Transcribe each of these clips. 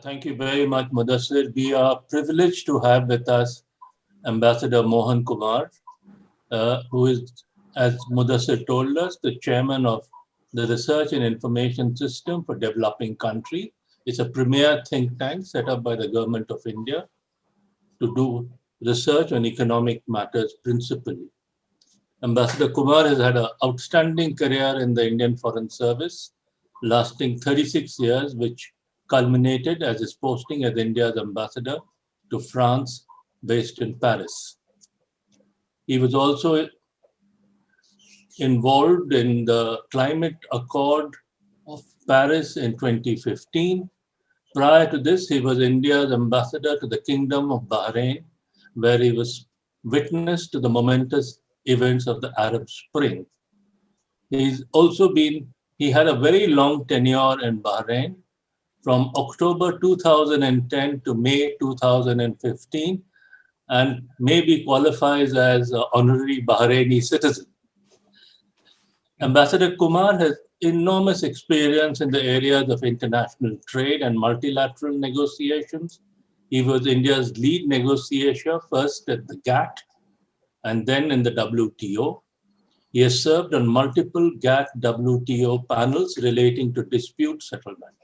Thank you very much, Mudassir. We are privileged to have with us Ambassador Mohan Kumar, who is, as Mudassir told us, the chairman of the Research and Information System for Developing Country. It's a premier think tank set up by the Government of India to do research on economic matters principally. Ambassador Kumar has had an outstanding career in the Indian Foreign Service, lasting 36 years, which culminated as his posting as India's ambassador to France, based in Paris. He was also involved in the Climate Accord of Paris in 2015. Prior to this, he was India's ambassador to the Kingdom of Bahrain, where he was witness to the momentous events of the Arab Spring. He had a very long tenure in Bahrain from October 2010 to May 2015, and maybe qualifies as an honorary Bahraini citizen. Ambassador Kumar has enormous experience in the areas of international trade and multilateral negotiations. He was India's lead negotiator, first at the GATT and then in the WTO. He has served on multiple GATT WTO panels relating to dispute settlement.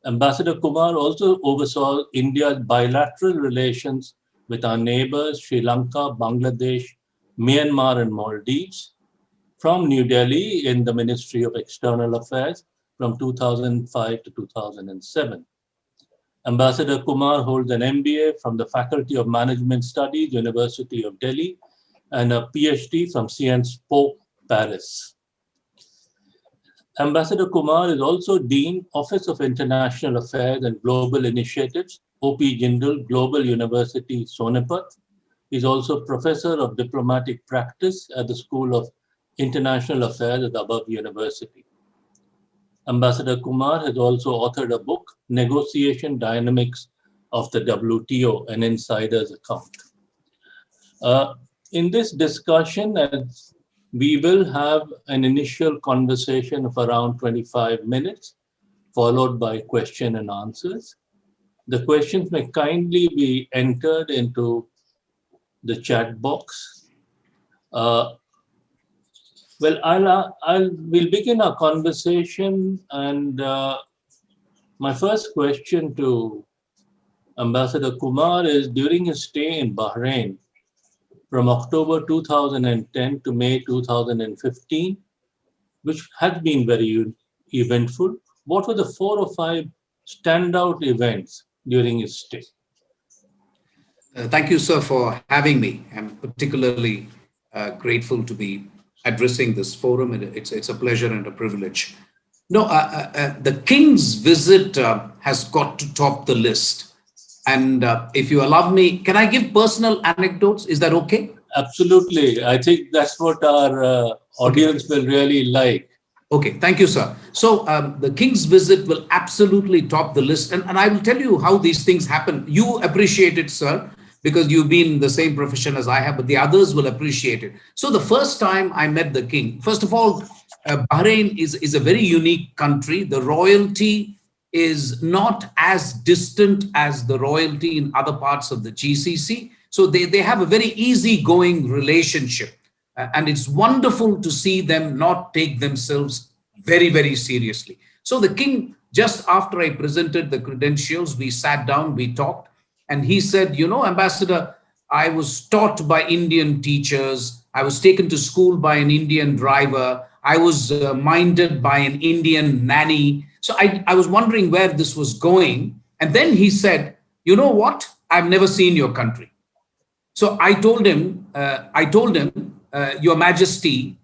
Ambassador Kumar also oversaw India's bilateral relations with our neighbors, Sri Lanka, Bangladesh, Myanmar, and Maldives, from New Delhi in the Ministry of External Affairs from 2005 to 2007. Ambassador Kumar holds an MBA from the Faculty of Management Studies, University of Delhi, and a PhD from Sciences Po, Paris. Ambassador Kumar is also Dean, Office of International Affairs and Global Initiatives, O.P. Jindal Global University, Sonipat. He's also Professor of Diplomatic Practice at the School of International Affairs at the above university. Ambassador Kumar has also authored a book, Negotiation Dynamics of the WTO, an insider's account. In this discussion, we will have an initial conversation of around 25 minutes, followed by question and answers. The questions may kindly be entered into the chat box. We'll begin our conversation, and my first question to Ambassador Kumar is, during his stay in Bahrain from October 2010 to May 2015, which has been very eventful, what were the 4 or 5 standout events during his stay? Thank you, sir, for having me. I'm particularly grateful to be addressing this forum. It's a pleasure and a privilege. No, the King's visit has got to top the list. And if you allow me, can I give personal anecdotes? Is that okay? Absolutely. I think that's what our audience will really like. Okay, thank you, sir. So the King's visit will absolutely top the list. And I will tell you how these things happen. You appreciate it, sir, because you've been in the same profession as I have, but the others will appreciate it. So the first time I met the King, first of all, Bahrain is a very unique country. The royalty is not as distant as the royalty in other parts of the GCC. So they have a very easygoing relationship. And it's wonderful to see them not take themselves very, very seriously. So the King, just after I presented the credentials, we sat down, we talked, and he said, you know, Ambassador, I was taught by Indian teachers. I was taken to school by an Indian driver. I was minded by an Indian nanny. So I was wondering where this was going. And then he said, you know what? I've never seen your country. So I told him, Your Majesty,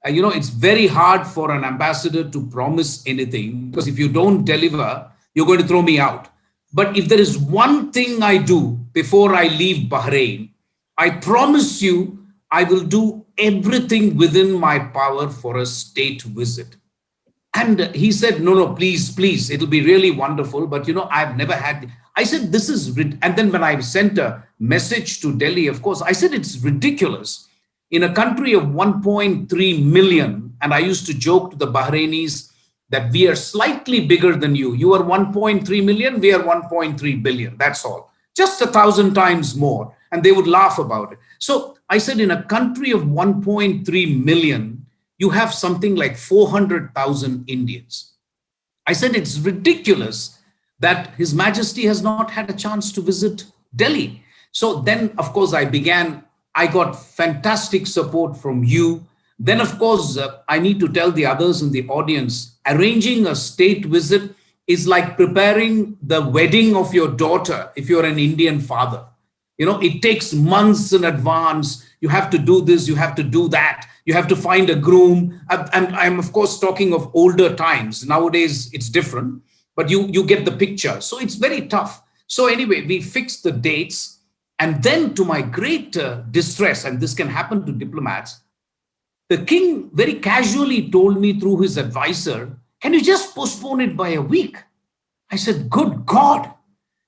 you know, it's very hard for an ambassador to promise anything, because if you don't deliver, you're going to throw me out. But if there is one thing I do before I leave Bahrain, I promise you, I will do everything within my power for a state visit. And he said, no, please, it'll be really wonderful. But, you know, I've never had, I said, this is, and then when I sent a message to Delhi, of course, I said, it's ridiculous. In a country of 1.3 million, And I used to joke to the Bahrainis that we are slightly bigger than you. You are 1.3 million, we are 1.3 billion. That's all. Just 1,000 times more. And they would laugh about it. So I said, in a country of 1.3 million, you have something like 400,000 Indians. I said, it's ridiculous that His Majesty has not had a chance to visit Delhi. So then, of course, I got fantastic support from you. Then, of course, I need to tell the others in the audience, arranging a state visit is like preparing the wedding of your daughter if you're an Indian father. It takes months in advance. You have to do this, you have to do that. You have to find a groom. And I'm, of course, talking of older times. Nowadays, it's different, but you get the picture. So it's very tough. So anyway, we fixed the dates. And then, to my great distress, and this can happen to diplomats, the king very casually told me through his advisor, can you just postpone it by a week? I said, good God,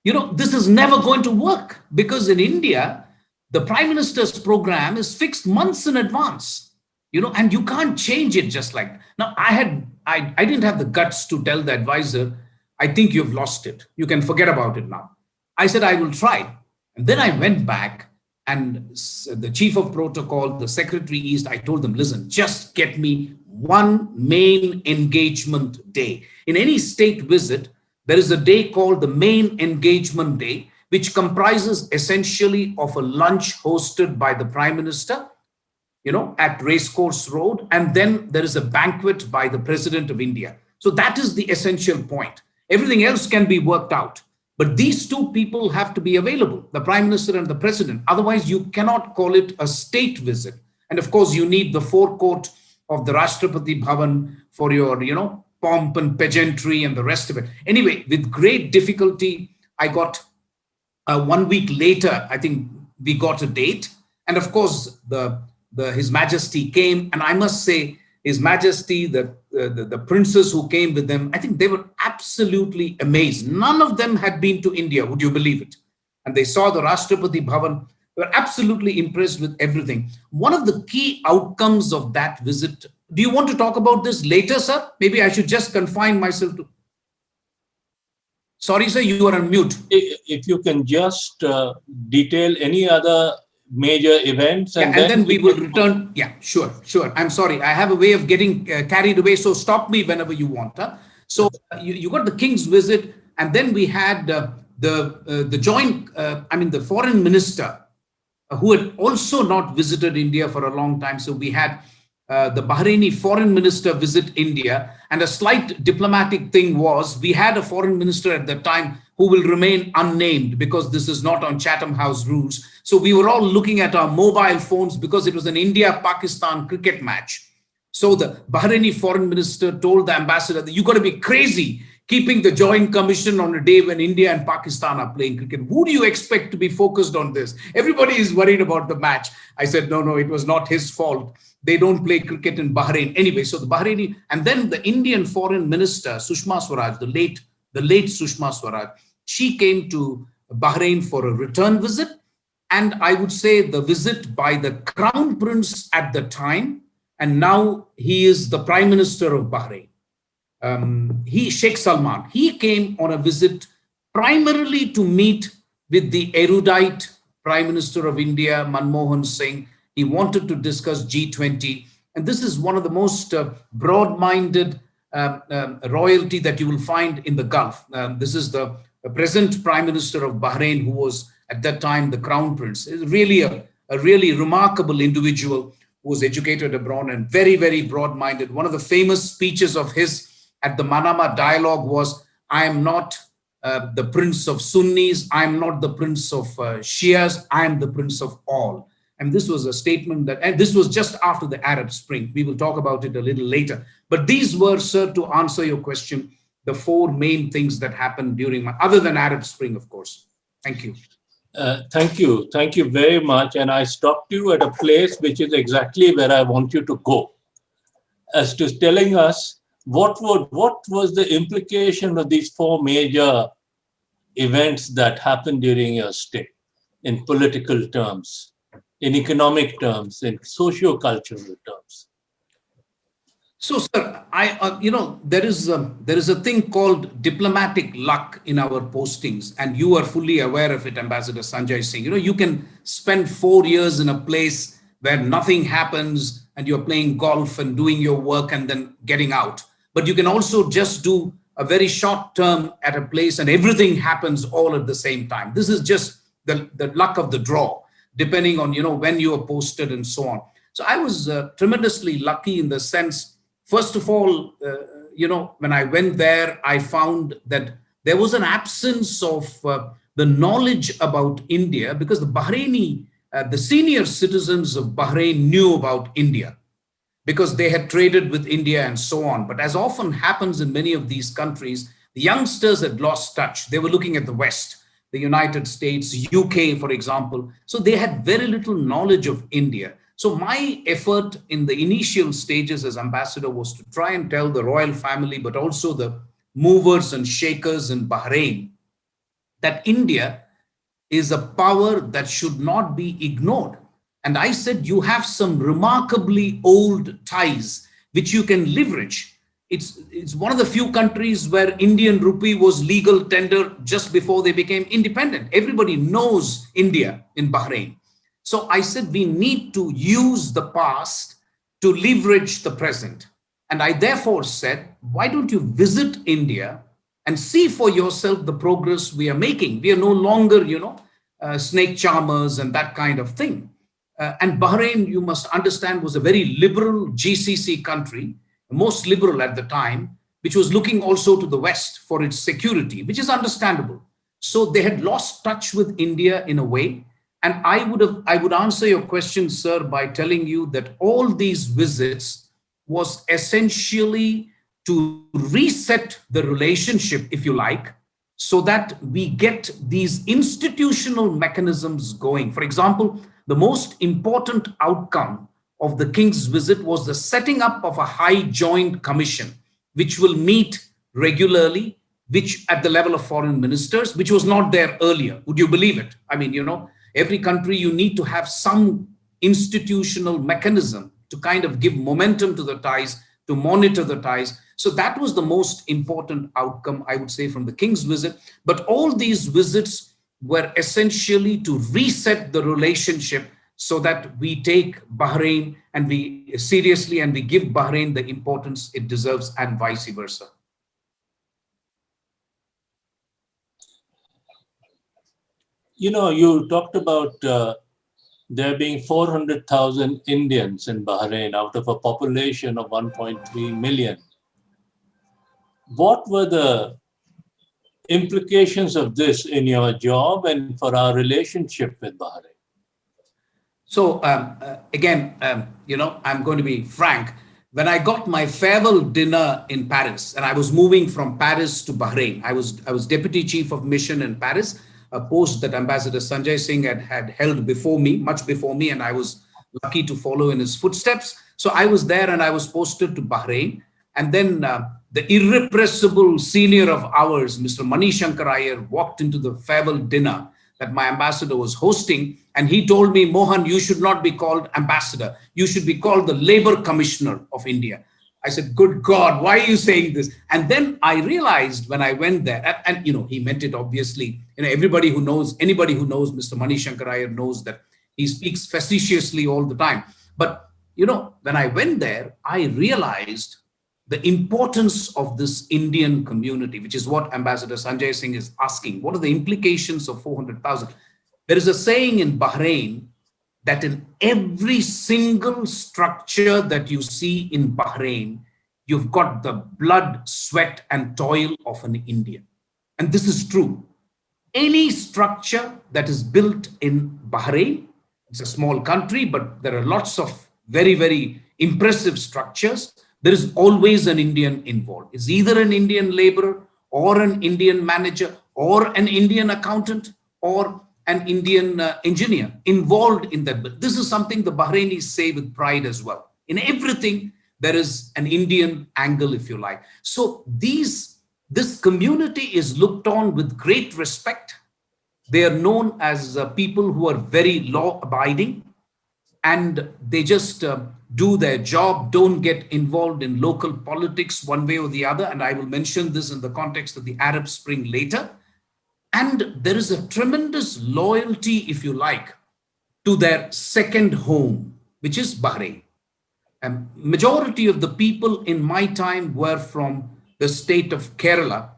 this is never going to work, because in India, the Prime Minister's program is fixed months in advance, and you can't change it just like that. Now, I didn't have the guts to tell the advisor, I think you've lost it. You can forget about it now. I said, I will try. And then I went back, and the chief of protocol, the secretary East, I told them, listen, just get me one main engagement day. In any state visit, there is a day called the main engagement day, which comprises essentially of a lunch hosted by the Prime Minister, at Racecourse Road. And then there is a banquet by the President of India. So that is the essential point. Everything else can be worked out. But these two people have to be available, the Prime Minister and the President. Otherwise, you cannot call it a state visit. And of course, you need the forecourt of the Rashtrapati Bhavan for your, pomp and pageantry and the rest of it. Anyway, with great difficulty, I got 1 week later, I think we got a date. And of course, His Majesty came. And I must say, His Majesty, the princes who came with them, I think they were absolutely amazed. None of them had been to India, would you believe it? And they saw the Rashtrapati Bhavan. They were absolutely impressed with everything. One of the key outcomes of that visit, do you want to talk about this later, sir? Maybe I should just confine myself to... Sorry, sir, you are on mute. If you can just detail any other major events, and then we will return. Yeah, sure. I'm sorry. I have a way of getting carried away. So stop me whenever you want. Huh? So you got the king's visit, and then we had the joint, the foreign minister who had also not visited India for a long time. So we had the Bahraini foreign minister visit India, and a slight diplomatic thing was we had a foreign minister at that time who will remain unnamed because this is not on Chatham House rules. So we were all looking at our mobile phones because it was an India-Pakistan cricket match. So the Bahraini foreign minister told the ambassador that you got to be crazy keeping the joint commission on a day when India and Pakistan are playing cricket. Who do you expect to be focused on this? Everybody is worried about the match. I said, no, it was not his fault. They don't play cricket in Bahrain. Anyway, so the Bahraini, and then the Indian foreign minister, Sushma Swaraj, the late Sushma Swaraj, she came to Bahrain for a return visit. And I would say the visit by the crown prince at the time, and now he is the prime minister of Bahrain. Sheikh Salman, he came on a visit primarily to meet with the erudite Prime Minister of India, Mohan Singh. He wanted to discuss G20. And this is one of the most broad-minded royalty that you will find in the Gulf. This is the present Prime Minister of Bahrain, who was at that time the Crown Prince. Is really a really remarkable individual who was educated abroad and very, very broad-minded. One of the famous speeches of his at the Manama dialogue was, I am not the prince of Sunnis, I am not the prince of Shias, I am the prince of all. And this was a statement that, and this was just after the Arab Spring. We will talk about it a little later. But these were, sir, to answer your question, the four main things that happened during other than Arab Spring, of course. Thank you. Thank you. Thank you very much. And I stopped you at a place which is exactly where I want you to go, as to telling us what was the implication of these four major events that happened during your stay in political terms, in economic terms, in socio-cultural terms. So, sir, there is a thing called diplomatic luck in our postings, and you are fully aware of it, Ambassador Sanjay Singh. You can spend 4 years in a place where nothing happens, and you're playing golf and doing your work and then getting out. But you can also just do a very short term at a place, and everything happens all at the same time. This is just the luck of the draw, depending on when you are posted and so on. So I was tremendously lucky in the sense. First of all, when I went there, I found that there was an absence of the knowledge about India because the senior citizens of Bahrain knew about India because they had traded with India and so on. But as often happens in many of these countries, the youngsters had lost touch. They were looking at the West, the United States, UK, for example. So they had very little knowledge of India. So my effort in the initial stages as ambassador was to try and tell the royal family, but also the movers and shakers in Bahrain, that India is a power that should not be ignored. And I said, you have some remarkably old ties which you can leverage. It's one of the few countries where Indian rupee was legal tender just before they became independent. Everybody knows India in Bahrain. So I said, we need to use the past to leverage the present. And I therefore said, why don't you visit India and see for yourself the progress we are making? We are no longer, snake charmers and that kind of thing. And Bahrain, you must understand, was a very liberal GCC country, most liberal at the time, which was looking also to the West for its security, which is understandable. So they had lost touch with India in a way. And I would answer your question, sir, by telling you that all these visits was essentially to reset the relationship, if you like, so that we get these institutional mechanisms going. For example, the most important outcome of the King's visit was the setting up of a high joint commission, which will meet regularly, which at the level of foreign ministers, which was not there earlier. Would you believe it? I mean, every country, you need to have some institutional mechanism to kind of give momentum to the ties, to monitor the ties. So that was the most important outcome, I would say, from the King's visit. But all these visits were essentially to reset the relationship so that we take Bahrain and we seriously and we give Bahrain the importance it deserves and vice versa. You talked about there being 400,000 Indians in Bahrain out of a population of 1.3 million. What were the implications of this in your job and for our relationship with Bahrain? So again, I'm going to be frank. When I got my farewell dinner in Paris, and I was moving from Paris to Bahrain, I was deputy chief of mission in Paris, a post that Ambassador Sanjay Singh had held before me, much before me, and I was lucky to follow in his footsteps. So I was there, and I was posted to Bahrain, and then the irrepressible senior of ours, Mr. Mani Shankar Iyer, walked into the farewell dinner that my ambassador was hosting. And he told me, Mohan, you should not be called ambassador. You should be called the Labor Commissioner of India. I said, good God, why are you saying this? And then I realized when I went there, and he meant it obviously. Anybody who knows Mr. Mani Shankar Iyer knows that he speaks facetiously all the time. But, when I went there, I realized the importance of this Indian community, which is what Ambassador Sanjay Singh is asking. What are the implications of 400,000? There is a saying in Bahrain that in every single structure that you see in Bahrain, you've got the blood, sweat, and toil of an Indian. And this is true. Any structure that is built in Bahrain, it's a small country, but there are lots of very, very impressive structures. There is always an Indian involved. It's either an Indian laborer or an Indian manager or an Indian accountant or an Indian engineer involved in that. But this is something the Bahrainis say with pride as well. In everything, there is an Indian angle, if you like. So this community is looked on with great respect. They are known as people who are very law-abiding, and they do their job, don't get involved in local politics one way or the other. And I will mention this in the context of the Arab Spring later. And there is a tremendous loyalty, if you like, to their second home, which is Bahrain. And majority of the people in my time were from the state of Kerala.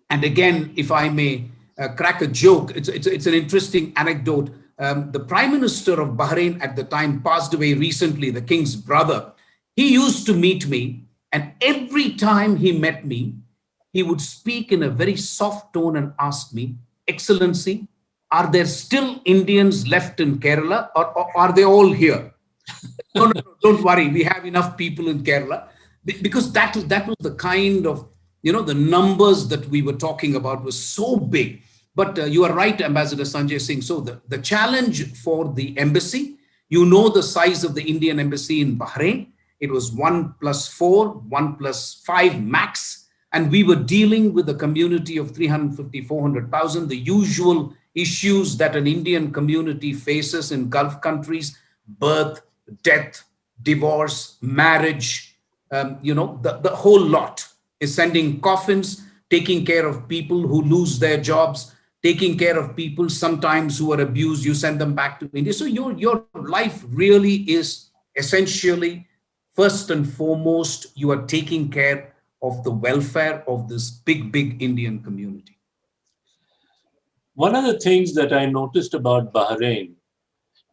And again, if I may crack a joke, it's an interesting anecdote. The Prime Minister of Bahrain at the time passed away recently, the king's brother. He used to meet me, and every time he met me, he would speak in a very soft tone and ask me, Excellency, are there still Indians left in Kerala, or are they all here? No, no, no, don't worry. We have enough people in Kerala. Because that was the kind of, the numbers that we were talking about was so big. But you are right, Ambassador Sanjay Singh. So the challenge for the embassy, the size of the Indian embassy in Bahrain. It was 1+4, 1+5 max. And we were dealing with a community of 350, 400,000, the usual issues that an Indian community faces in Gulf countries: birth, death, divorce, marriage, the whole lot is sending coffins, taking care of people who lose their jobs, taking care of people sometimes who are abused, you send them back to India. So your life really is essentially, first and foremost, you are taking care of the welfare of this big, big Indian community. One of the things that I noticed about Bahrain,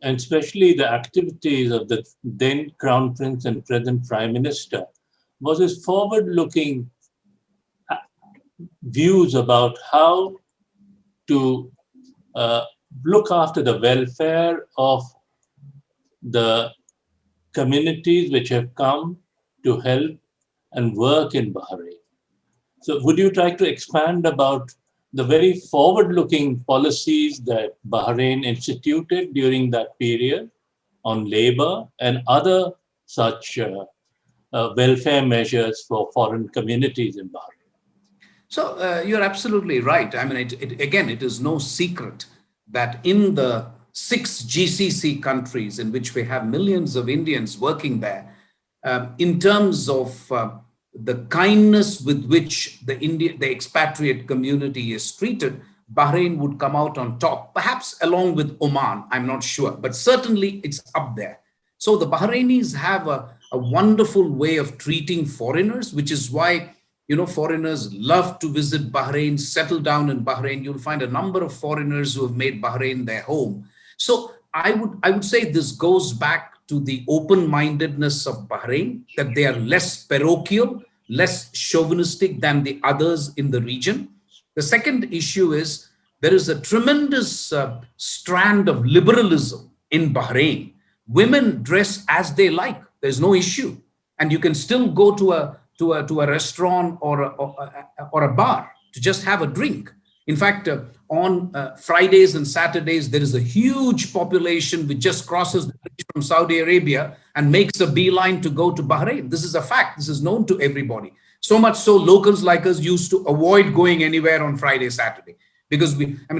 and especially the activities of the then Crown Prince and present Prime Minister, was his forward-looking views about how to look after the welfare of the communities which have come to help and work in Bahrain. So would you try to expand about the very forward-looking policies that Bahrain instituted during that period on labor and other such welfare measures for foreign communities in Bahrain? So you're absolutely right. I mean, again, it is no secret that in the 6 GCC countries in which we have millions of Indians working there, in terms of the kindness with which the expatriate community is treated, Bahrain would come out on top, perhaps along with Oman, I'm not sure, but certainly it's up there. So the Bahrainis have a wonderful way of treating foreigners, which is why foreigners love to visit Bahrain, settle down in Bahrain. You'll find a number of foreigners who have made Bahrain their home. So I would say this goes back to the open-mindedness of Bahrain, that they are less parochial, less chauvinistic than the others in the region. The second issue is there is a tremendous strand of liberalism in Bahrain. Women dress as they like. There's no issue. And you can still go to a restaurant or a bar to just have a drink. In fact, on Fridays and Saturdays, there is a huge population which just crosses the bridge from Saudi Arabia and makes a beeline to go to Bahrain. This is a fact. This is known to everybody. So much so, locals like us used to avoid going anywhere on Friday, Saturday, because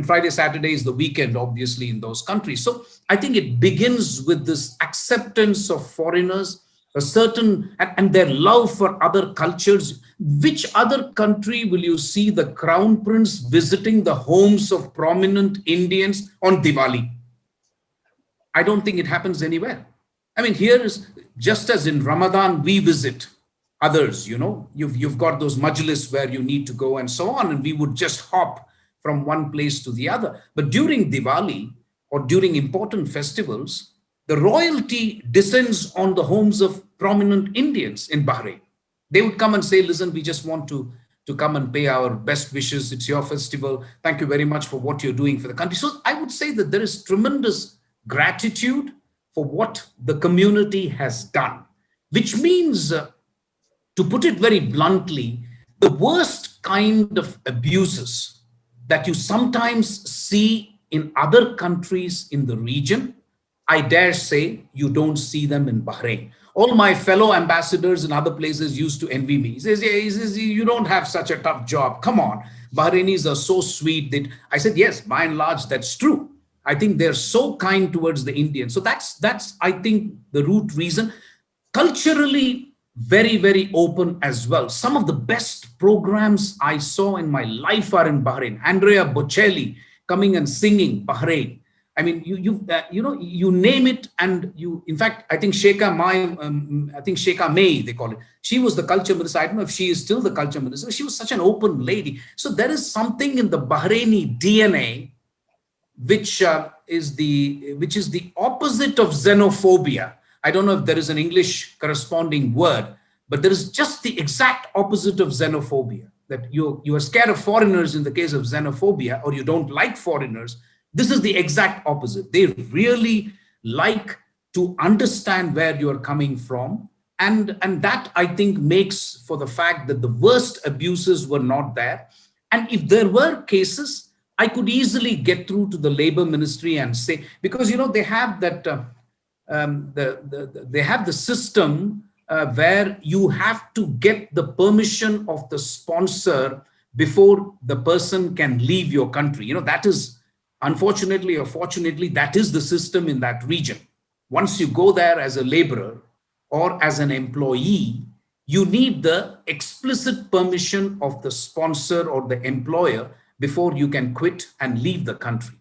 Friday, Saturday is the weekend, obviously, in those countries. So I think it begins with this acceptance of foreigners, a certain, and their love for other cultures. Which other country will you see the Crown Prince visiting the homes of prominent Indians on Diwali? I don't think it happens anywhere. Here is, just as in Ramadan, we visit others, you've got those majlis where you need to go and so on, and we would just hop from one place to the other. But during Diwali or during important festivals, the royalty descends on the homes of prominent Indians in Bahrain. They would come and say, listen, we just want to come and pay our best wishes. It's your festival. Thank you very much for what you're doing for the country. So I would say that there is tremendous gratitude for what the community has done, which means, to put it very bluntly, the worst kind of abuses that you sometimes see in other countries in the region, I dare say you don't see them in Bahrain. All my fellow ambassadors in other places used to envy me. He says, you don't have such a tough job. Come on. Bahrainis are so sweet. I said, yes, by and large, that's true. I think they're so kind towards the Indians. So that's I think, the root reason. culturally very, very open as well. Some of the best programs I saw in my life are in Bahrain. Andrea Bocelli coming and singing Bahrain. I mean, you name it, and you. In fact, I think Sheikha May, they call it. She was the culture minister. I don't know if she is still the culture minister. She was such an open lady. So there is something in the Bahraini DNA which is the opposite of xenophobia. I don't know if there is an English corresponding word, but there is just the exact opposite of xenophobia. That you are scared of foreigners in the case of xenophobia, or you don't like foreigners. This is the exact opposite. They really like to understand where you are coming from, and that I think makes for the fact that the worst abuses were not there. And if there were cases, I could easily get through to the labor ministry and say, because they have that they have the system where you have to get the permission of the sponsor before the person can leave your country. That is, unfortunately or fortunately, that is the system in that region. Once you go there as a laborer or as an employee, you need the explicit permission of the sponsor or the employer before you can quit and leave the country.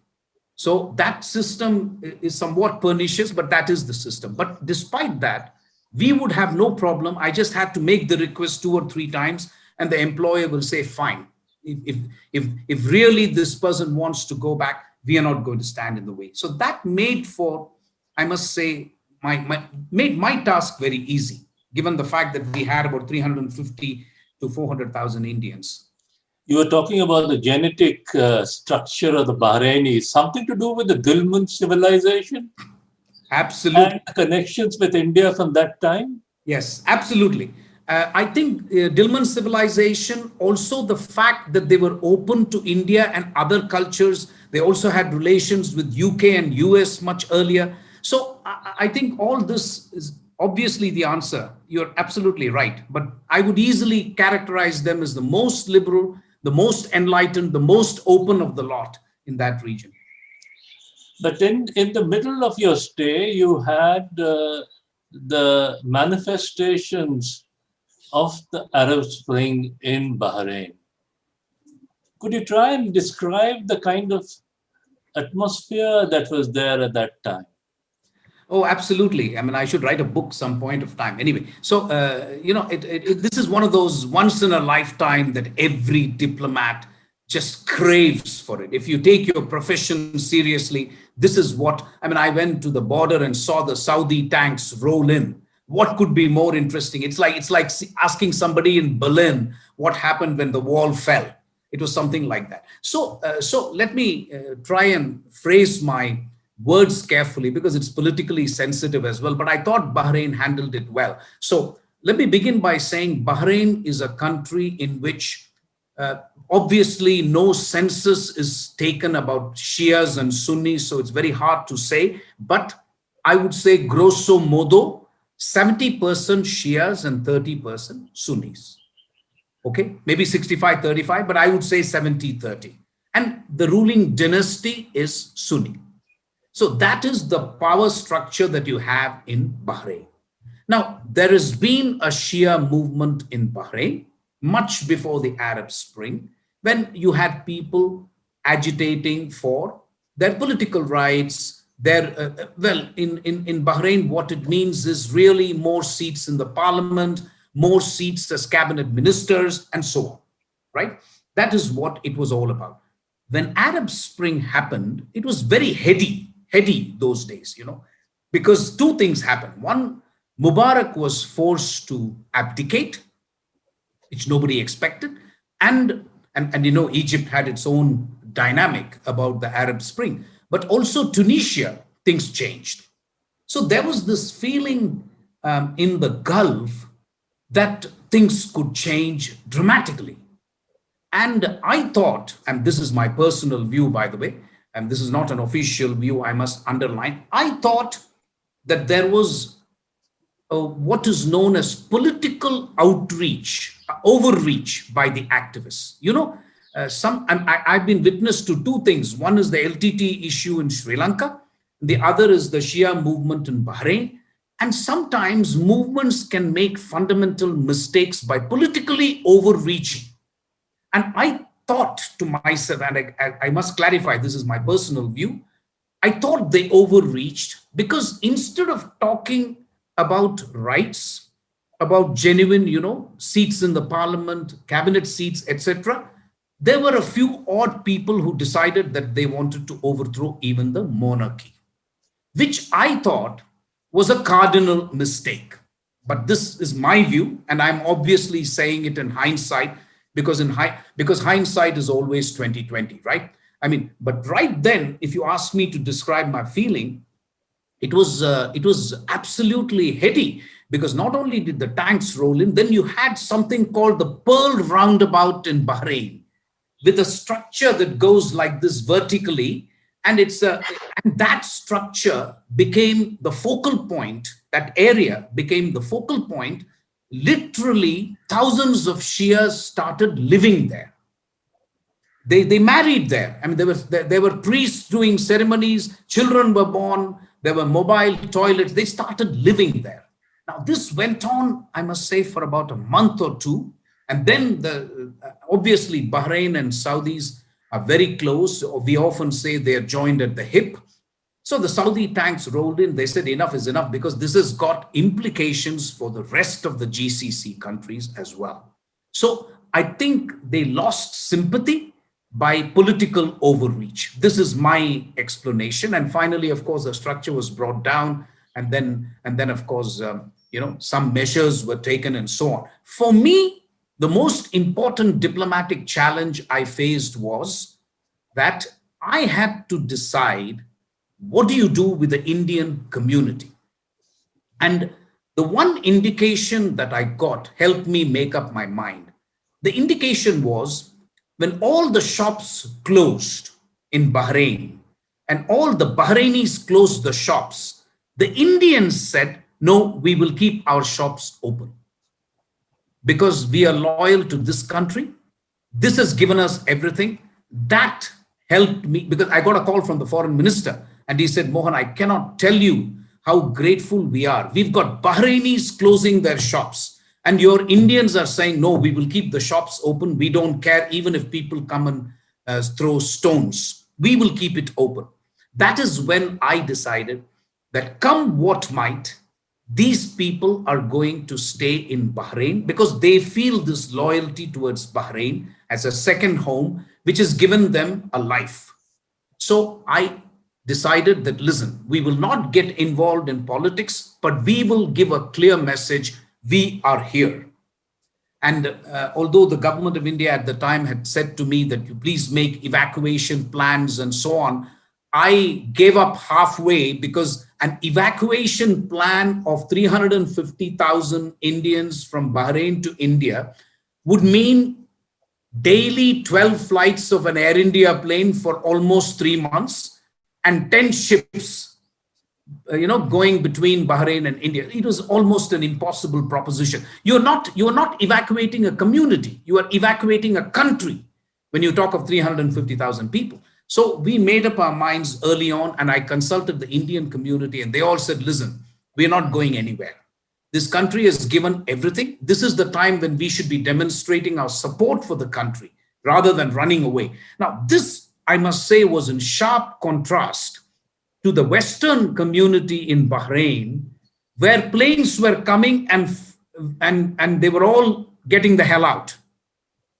So that system is somewhat pernicious, but that is the system. But despite that, we would have no problem. I just had to make the request 2 or 3 times, and the employer will say, fine. If really this person wants to go back, we are not going to stand in the way. So that made for, I must say, made my task very easy, given the fact that we had about 350 to 400,000 Indians. You were talking about the genetic structure of the Bahrainis, something to do with the Dilmun civilization Absolutely. and the connections with India from that time? Yes, absolutely. I think Dilmun civilization, also the fact that they were open to India and other cultures. They also had relations with UK and US much earlier. So I think all this is obviously the answer. You're absolutely right. But I would easily characterize them as the most liberal, the most enlightened, the most open of the lot in that region. But in the middle of your stay, you had the manifestations of the Arab Spring in Bahrain. Could you try and describe the kind of atmosphere that was there at that time? Oh, absolutely. I mean, I should write a book some point of time. Anyway, so this is one of those once in a lifetime that every diplomat just craves for it. If you take your profession seriously, this is what I mean. I went to the border and saw the Saudi tanks roll in. What could be more interesting? It's like asking somebody in Berlin what happened when the wall fell. It was something like that. So let me try and phrase my words carefully, because it's politically sensitive as well. But I thought Bahrain handled it well. So let me begin by saying Bahrain is a country in which obviously no census is taken about Shias and Sunnis, so it's very hard to say. But I would say grosso modo, 70% Shias and 30% Sunnis. Okay, maybe 65-35, but I would say 70-30. And the ruling dynasty is Sunni. So that is the power structure that you have in Bahrain. Now, there has been a Shia movement in Bahrain much before the Arab Spring, when you had people agitating for their political rights. In Bahrain, what it means is really more seats in the parliament, more seats as cabinet ministers, and so on, right? That is what it was all about. When Arab Spring happened, it was very heady those days, because two things happened. One, Mubarak was forced to abdicate, which nobody expected. And Egypt had its own dynamic about the Arab Spring, but also Tunisia, things changed. So there was this feeling in the Gulf that things could change dramatically. And I thought, and this is my personal view, by the way, and this is not an official view, I must underline, I thought that there was what is known as political overreach by the activists. I've been witness to two things. One is the LTT issue in Sri Lanka. The other is the Shia movement in Bahrain. And sometimes movements can make fundamental mistakes by politically overreaching. And I thought to myself, and I must clarify, this is my personal view. I thought they overreached because instead of talking about rights, about genuine, seats in the parliament, cabinet seats, etc., there were a few odd people who decided that they wanted to overthrow even the monarchy, which I thought was a cardinal mistake. But this is my view, and I'm obviously saying it in hindsight because hindsight is always 2020, right? I mean, but right then, if you ask me to describe my feeling, it was absolutely heady because not only did the tanks roll in, then you had something called the Pearl Roundabout in Bahrain, with a structure that goes like this vertically, and and that structure became the focal point. That area became the focal point. Literally, thousands of Shias started living there. They married there. I mean, there were priests doing ceremonies, children were born, there were mobile toilets. They started living there. Now, this went on, I must say, for about a month or two. And then obviously Bahrain and Saudis are very close. We often say they are joined at the hip. So the Saudi tanks rolled in. They said enough is enough because this has got implications for the rest of the GCC countries as well. So I think they lost sympathy by political overreach. This is my explanation. And finally, of course, the structure was brought down, and then of course, some measures were taken and so on. For me, the most important diplomatic challenge I faced was that I had to decide, what do you do with the Indian community? And the one indication that I got helped me make up my mind. The indication was when all the shops closed in Bahrain and all the Bahrainis closed the shops, the Indians said, no, we will keep our shops open because we are loyal to this country. This has given us everything. That helped me because I got a call from the foreign minister and he said, Mohan, I cannot tell you how grateful we are. We've got Bahrainis closing their shops and your Indians are saying, no, we will keep the shops open. We don't care even if people come and throw stones. We will keep it open. That is when I decided that come what might, these people are going to stay in Bahrain because they feel this loyalty towards Bahrain as a second home, which has given them a life. So I decided that, listen, we will not get involved in politics, but we will give a clear message. We are here. And although the government of India at the time had said to me that you please make evacuation plans and so on, I gave up halfway because an evacuation plan of 350,000 Indians from Bahrain to India would mean daily 12 flights of an Air India plane for almost 3 months and 10 ships, going between Bahrain and India. It was almost an impossible proposition. You're not evacuating a community. You are evacuating a country when you talk of 350,000 people. So we made up our minds early on, and I consulted the Indian community, and they all said, listen, we're not going anywhere. This country has given everything. This is the time when we should be demonstrating our support for the country rather than running away. Now, this, I must say, was in sharp contrast to the Western community in Bahrain, where planes were coming and they were all getting the hell out.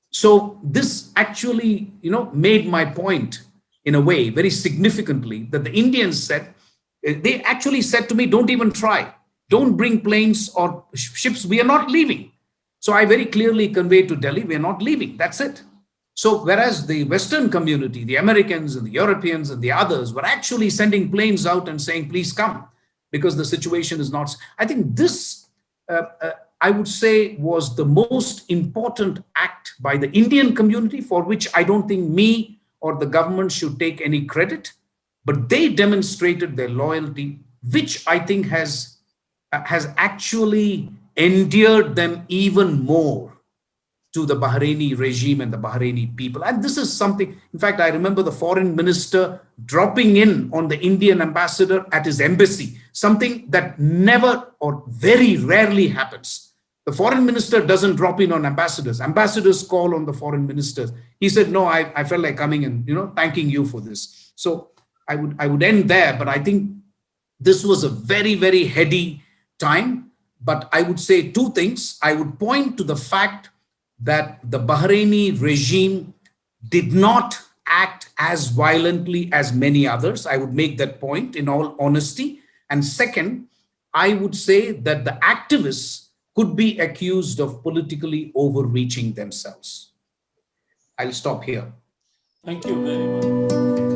So this actually, made my point in a way very significantly that the Indians said, they actually said to me, don't even try. Don't bring planes or ships. We are not leaving. So I very clearly conveyed to Delhi, we are not leaving. That's it. So whereas the Western community, the Americans and the Europeans and the others were actually sending planes out and saying, please come, because the situation is not. I think this, I would say, was the most important act by the Indian community, for which I don't think me or the government should take any credit, but they demonstrated their loyalty, which I think has actually endeared them even more to the Bahraini regime and the Bahraini people. And this is something, in fact, I remember the foreign minister dropping in on the Indian ambassador at his embassy, something that never or very rarely happens. The foreign minister doesn't drop in on ambassadors. Ambassadors call on the foreign ministers. He said, no, I felt like coming and, thanking you for this. So I would end there, but I think this was a very, very heady time. But I would say two things. I would point to the fact that the Bahraini regime did not act as violently as many others. I would make that point in all honesty. And second, I would say that the activists could be accused of politically overreaching themselves. I'll stop here. Thank you very much.